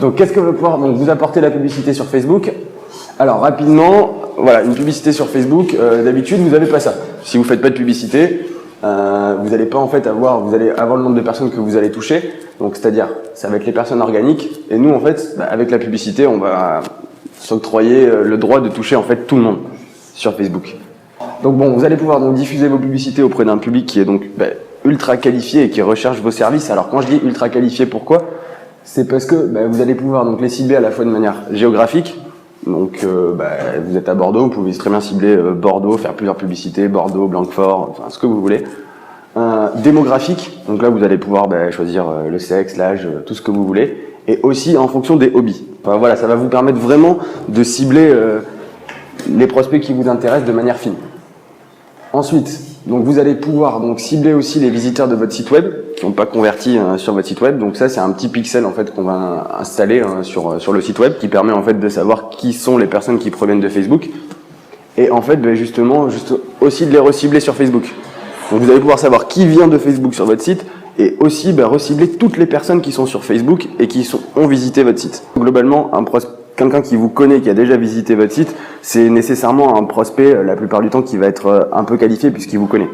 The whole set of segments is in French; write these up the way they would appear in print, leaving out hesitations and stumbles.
Donc qu'est-ce que va pouvoir vous apporter la publicité sur Facebook? Alors rapidement, voilà, une publicité sur Facebook, d'habitude vous n'avez pas ça. Si vous faites pas de publicité, vous allez pas en fait vous allez avoir le nombre de personnes que vous allez toucher. Donc c'est-à-dire, ça va être les personnes organiques. Et nous en fait, avec la publicité, on va s'octroyer le droit de toucher en fait tout le monde sur Facebook. Donc bon, vous allez pouvoir donc diffuser vos publicités auprès d'un public qui est donc ultra qualifié et qui recherche vos services. Alors quand je dis ultra qualifié, pourquoi? C'est parce que vous allez pouvoir donc les cibler à la fois de manière géographique. Donc vous êtes à Bordeaux, vous pouvez très bien cibler Bordeaux, faire plusieurs publicités, Bordeaux, Blanquefort, enfin ce que vous voulez. Démographique, donc là vous allez pouvoir choisir le sexe, l'âge, tout ce que vous voulez. Et aussi en fonction des hobbies. Enfin, voilà, ça va vous permettre vraiment de cibler les prospects qui vous intéressent de manière fine. Ensuite, donc vous allez pouvoir donc cibler aussi les visiteurs de votre site web qui n'ont pas converti sur votre site web. Donc ça, c'est un petit pixel en fait qu'on va installer sur le site web qui permet en fait de savoir qui sont les personnes qui proviennent de Facebook et en fait justement aussi de les recibler sur Facebook. Donc vous allez pouvoir savoir qui vient de Facebook sur votre site et aussi recibler toutes les personnes qui sont sur Facebook et qui ont visité votre site. Globalement, quelqu'un qui vous connaît, qui a déjà visité votre site, c'est nécessairement un prospect, la plupart du temps, qui va être un peu qualifié puisqu'il vous connaît.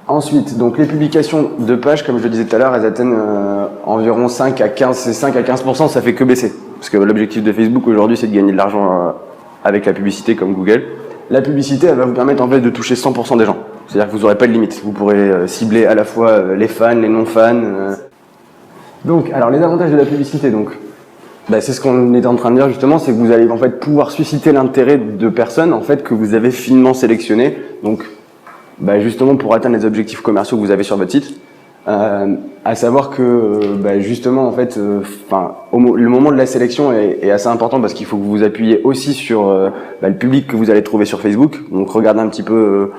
Ensuite, donc les publications de pages, comme je le disais tout à l'heure, elles atteignent environ 5 à 15%, ça fait que baisser. Parce que l'objectif de Facebook aujourd'hui, c'est de gagner de l'argent avec la publicité comme Google. La publicité, elle va vous permettre en fait de toucher 100% des gens. C'est-à-dire que vous n'aurez pas de limite. Vous pourrez cibler à la fois les fans, les non-fans. Donc, alors les avantages de la publicité, donc. C'est ce qu'on était en train de dire justement, c'est que vous allez en fait pouvoir susciter l'intérêt de personnes en fait que vous avez finement sélectionnées, donc justement pour atteindre les objectifs commerciaux que vous avez sur votre site. À savoir que justement en fait, le moment de la sélection est assez important parce qu'il faut que vous vous appuyez aussi sur le public que vous allez trouver sur Facebook. Donc regardez un petit peu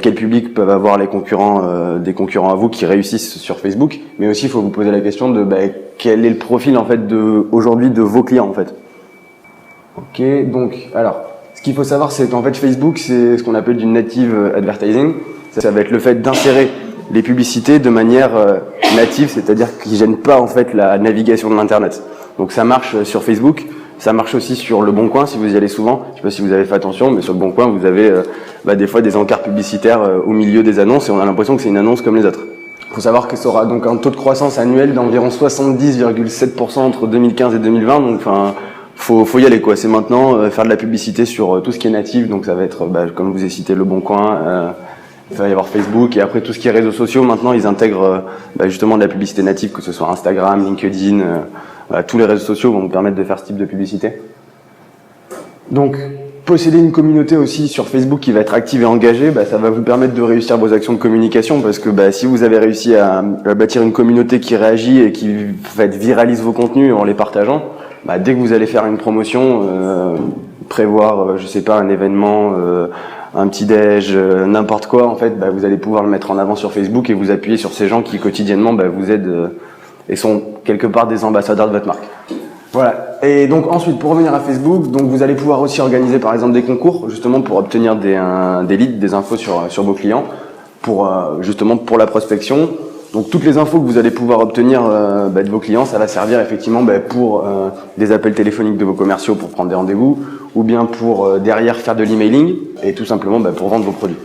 quel public peuvent avoir les concurrents, des concurrents à vous qui réussissent sur Facebook, mais aussi il faut vous poser la question de quel est le profil en fait aujourd'hui de vos clients en fait. Ok, donc alors ce qu'il faut savoir c'est qu'en fait Facebook c'est ce qu'on appelle du native advertising. Ça va être le fait d'insérer les publicités de manière native, c'est-à-dire qu'ils gênent pas en fait la navigation de l'internet. Donc ça marche sur Facebook. Ça marche aussi sur Le Bon Coin si vous y allez souvent. Je sais pas si vous avez fait attention, mais sur Le Bon Coin, vous avez des fois des encarts publicitaires au milieu des annonces et on a l'impression que c'est une annonce comme les autres. Il faut savoir que ça aura donc un taux de croissance annuel d'environ 70,7% entre 2015 et 2020. Donc, faut y aller quoi. C'est maintenant faire de la publicité sur tout ce qui est natif. Donc ça va être, comme je vous ai cité, Le Bon Coin. Il va y avoir Facebook et après tout ce qui est réseaux sociaux. Maintenant, ils intègrent justement de la publicité native, que ce soit Instagram, LinkedIn. Tous les réseaux sociaux vont vous permettre de faire ce type de publicité. Donc, posséder une communauté aussi sur Facebook qui va être active et engagée, ça va vous permettre de réussir vos actions de communication parce que si vous avez réussi à bâtir une communauté qui réagit et qui viralise vos contenus en les partageant, dès que vous allez faire une promotion, prévoir, je sais pas, un événement, un petit déj, n'importe quoi, en fait, vous allez pouvoir le mettre en avant sur Facebook et vous appuyer sur ces gens qui quotidiennement vous aident et sont quelque part des ambassadeurs de votre marque. Voilà. Et donc ensuite, pour revenir à Facebook, donc vous allez pouvoir aussi organiser par exemple des concours, justement pour obtenir des leads, des infos sur vos clients, justement pour la prospection. Donc toutes les infos que vous allez pouvoir obtenir de vos clients, ça va servir effectivement pour des appels téléphoniques de vos commerciaux pour prendre des rendez-vous, ou bien pour derrière faire de l'emailing, et tout simplement pour vendre vos produits.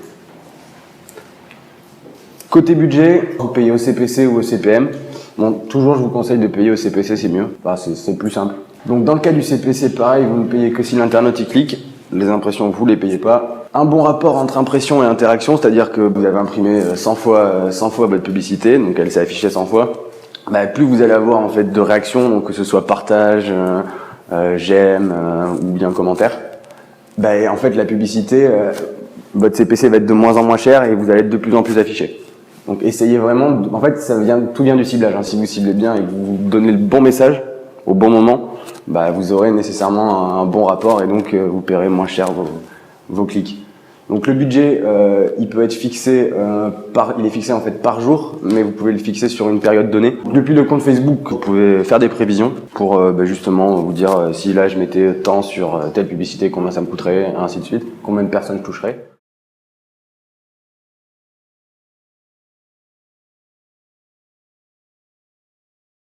Côté budget, vous payez au CPC ou au CPM. Bon, toujours, je vous conseille de payer au CPC, c'est mieux. C'est plus simple. Donc, dans le cas du CPC, pareil, vous ne payez que si l'internaute y clique. Les impressions, vous les payez pas. Un bon rapport entre impression et interaction, c'est-à-dire que vous avez imprimé 100 fois votre publicité, donc elle s'est affichée 100 fois. Plus vous allez avoir en fait de réactions, donc que ce soit partage, j'aime ou bien commentaire. En fait, la publicité, votre CPC va être de moins en moins cher et vous allez être de plus en plus affiché. Donc essayez vraiment, en fait tout vient du ciblage. Si vous ciblez bien et que vous donnez le bon message au bon moment, vous aurez nécessairement un bon rapport et donc vous paierez moins cher vos clics. Donc le budget, il peut être fixé, il est fixé en fait par jour, mais vous pouvez le fixer sur une période donnée. Depuis le compte Facebook, vous pouvez faire des prévisions pour justement vous dire si là je mettais tant sur telle publicité, combien ça me coûterait, ainsi de suite, combien de personnes je toucherais.